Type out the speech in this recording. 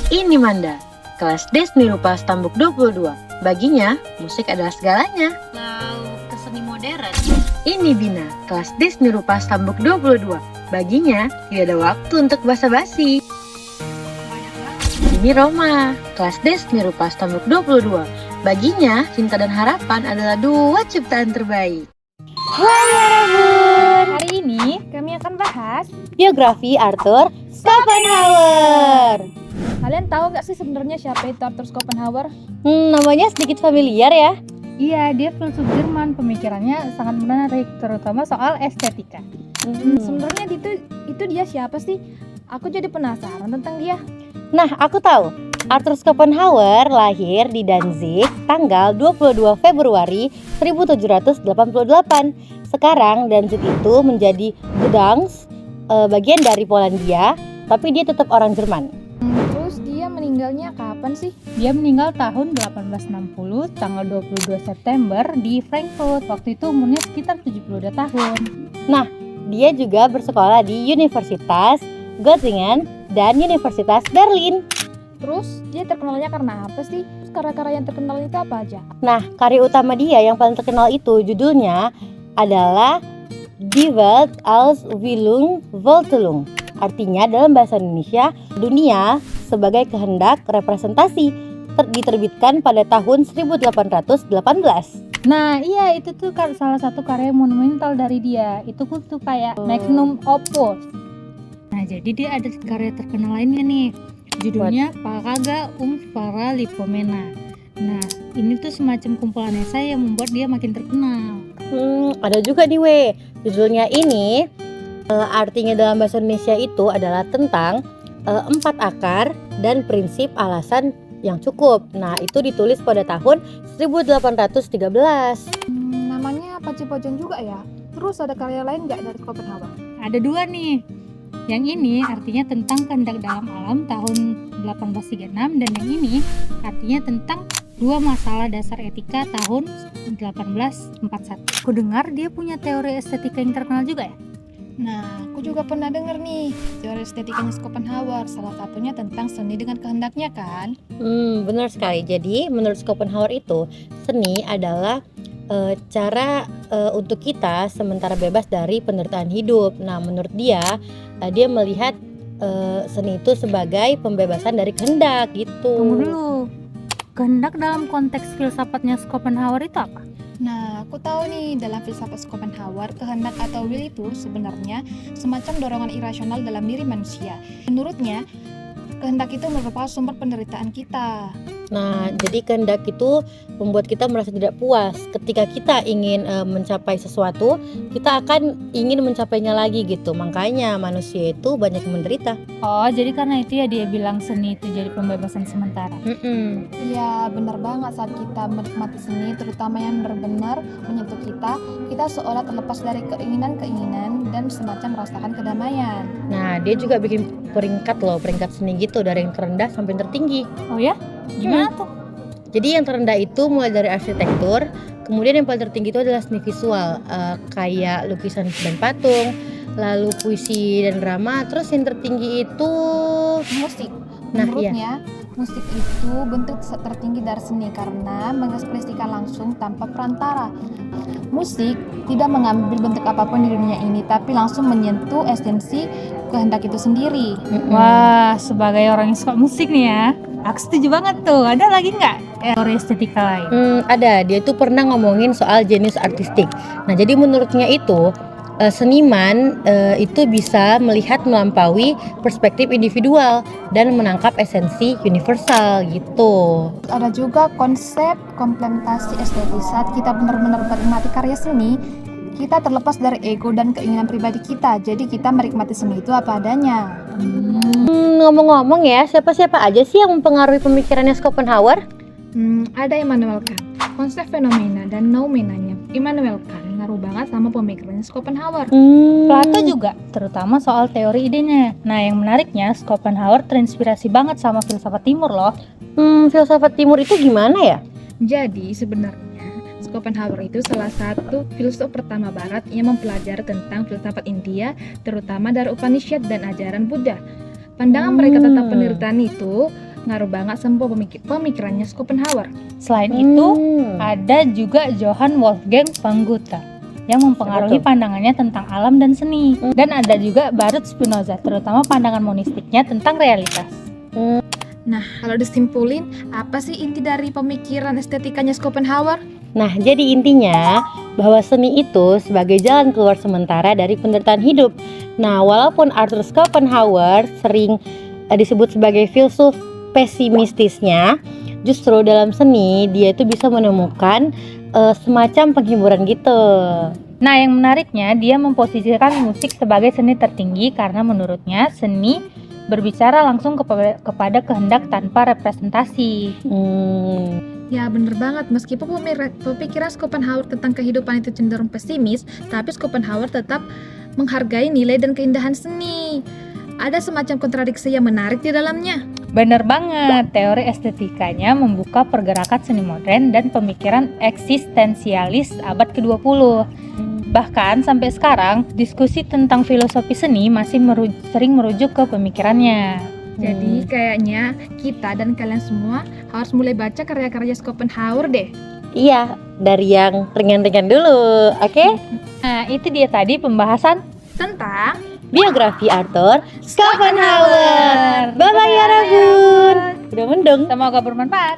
Ini Manda, kelas D Seni Rupa Stambuk 22. Baginya, musik adalah segalanya. Lalu ke seni modern. Ini Bina, kelas D Seni Rupa Stambuk 22. Baginya, tidak ada waktu untuk basa-basi. Banyak banget. Ini Roma, kelas D Seni Rupa Stambuk 22. Baginya, cinta dan harapan adalah dua ciptaan terbaik. Hai Arabun, hari ini kami akan bahas Biografi Arthur Schopenhauer. Kalian tahu gak sih sebenarnya siapa itu Arthur Schopenhauer? Namanya sedikit familiar ya. Iya, dia filsuf Jerman. Pemikirannya sangat menarik, terutama soal estetika. Sebenarnya itu dia siapa sih? Aku jadi penasaran tentang dia. Nah, aku tahu. Arthur Schopenhauer lahir di Danzig tanggal 22 Februari 1788. Sekarang Danzig itu menjadi Gdansk, bagian dari Polandia, tapi dia tetap orang Jerman. Terus dia meninggalnya kapan sih? Dia meninggal tahun 1860, tanggal 22 September di Frankfurt. Waktu itu umurnya sekitar 72 tahun. Dia juga bersekolah di Universitas Göttingen dan Universitas Berlin. Terus dia terkenalnya karena apa sih? Terus karya-karya yang terkenal itu apa aja? Nah, karya utama dia yang paling terkenal itu judulnya adalah Die Welt als Willung-Vorstellung. Artinya dalam bahasa Indonesia, dunia sebagai kehendak representasi, diterbitkan pada tahun 1818. Nah iya, itu tuh salah satu karya monumental dari dia. Itu tuh kayak magnum opus. Nah jadi dia ada karya terkenal lainnya nih. Judulnya Paraga Paralipomena. Nah ini tuh semacam kumpulan esai yang membuat dia makin terkenal. Ada juga nih judulnya ini artinya dalam bahasa Indonesia itu adalah tentang 4 akar dan prinsip alasan yang cukup. Nah itu ditulis pada tahun 1813. Namanya Pacipojong juga ya. Terus ada karya lain nggak dari Schopenhauer? Ada dua nih. Yang ini artinya tentang kehendak dalam alam tahun 1836, dan yang ini artinya tentang dua masalah dasar etika tahun 1841. Aku dengar dia punya teori estetika yang terkenal juga ya? Nah, aku juga pernah dengar nih teori estetikanya Schopenhauer. Salah satunya tentang seni dengan kehendaknya kan? Benar sekali. Jadi menurut Schopenhauer itu seni adalah cara untuk kita sementara bebas dari penderitaan hidup. Nah menurut dia melihat seni itu sebagai pembebasan dari kehendak gitu. Tunggu dulu. Kehendak dalam konteks filsafatnya Schopenhauer itu apa? Nah, aku tahu nih dalam filsafat Schopenhauer, kehendak atau will itu sebenarnya semacam dorongan irasional dalam diri manusia. Menurutnya, kehendak itu merupakan sumber penderitaan kita. Nah, jadi kehendak itu membuat kita merasa tidak puas. Ketika kita ingin mencapai sesuatu, kita akan ingin mencapainya lagi gitu. Makanya manusia itu banyak yang menderita. Oh, jadi karena itu ya dia bilang seni itu jadi pembebasan sementara. Iya, benar banget. Saat kita menikmati seni, terutama yang benar-benar menyentuh kita seolah terlepas dari keinginan-keinginan dan semacam merasakan kedamaian. Nah, dia juga bikin peringkat seni gitu, dari yang terendah sampai yang tertinggi. Oh ya? Gimana tuh? Jadi yang terendah itu mulai dari arsitektur, kemudian yang paling tertinggi itu adalah seni visual, kayak lukisan dan patung, lalu puisi dan drama. Terus yang tertinggi itu Musik. Nah, Menurutnya, musik itu bentuk tertinggi dari seni karena mengekspresikan langsung tanpa perantara. Musik tidak mengambil bentuk apapun di dunia ini, tapi langsung menyentuh esensi kehendak itu sendiri. Wah, sebagai orang yang suka musik nih ya, aku setuju banget tuh. Ada lagi nggak teori estetika lain? ada. Dia itu pernah ngomongin soal jenius artistik. Nah, jadi menurutnya itu seniman itu bisa melihat melampaui perspektif individual dan menangkap esensi universal gitu. Ada juga konsep komplementasi estetis. Saat kita benar-benar menikmati karya seni, kita terlepas dari ego dan keinginan pribadi kita. Jadi kita menikmati seni itu apa adanya. Ngomong-ngomong ya, siapa-siapa aja sih yang mempengaruhi pemikirannya Schopenhauer? Ada Immanuel Kant. Konsep fenomena dan noumenanya Immanuel Kant ngaruh banget sama pemikirannya Schopenhauer. Plato juga, terutama soal teori idenya. Nah, yang menariknya Schopenhauer terinspirasi banget sama filsafat timur loh. Filsafat timur itu gimana ya? Jadi sebenarnya Schopenhauer itu salah satu filsuf pertama barat yang mempelajari tentang filsafat India, terutama dari Upanishad dan ajaran Buddha. Pandangan mereka tentang penderitaan itu ngaruh banget sama pemikirannya Schopenhauer. Selain itu, ada juga Johann Wolfgang von Goethe yang mempengaruhi pandangannya tentang alam dan seni. Dan ada juga Baruch Spinoza, terutama pandangan monistiknya tentang realitas. Nah, kalau disimpulin, apa sih inti dari pemikiran estetikanya Schopenhauer? Nah, jadi intinya bahwa seni itu sebagai jalan keluar sementara dari penderitaan hidup. Nah, walaupun Arthur Schopenhauer sering disebut sebagai filsuf pesimistisnya, justru dalam seni dia itu bisa menemukan semacam penghiburan gitu. Nah, yang menariknya dia memposisikan musik sebagai seni tertinggi karena menurutnya seni berbicara langsung kepada kehendak tanpa representasi. Ya bener banget, meskipun pemikiran Schopenhauer tentang kehidupan itu cenderung pesimis, tapi Schopenhauer tetap menghargai nilai dan keindahan seni. Ada semacam kontradiksi yang menarik di dalamnya. Bener banget, teori estetikanya membuka pergerakan seni modern dan pemikiran eksistensialis abad ke-20. Bahkan sampai sekarang, diskusi tentang filosofi seni masih sering merujuk ke pemikirannya. Jadi kayaknya kita dan kalian semua harus mulai baca karya-karya Schopenhauer deh. Iya, dari yang ringan-ringan dulu, oke? Nah, itu dia tadi pembahasan Tentang Biografi Arthur Schopenhauer. Bye-bye ya Rabun. Udah mendung. semoga bermanfaat.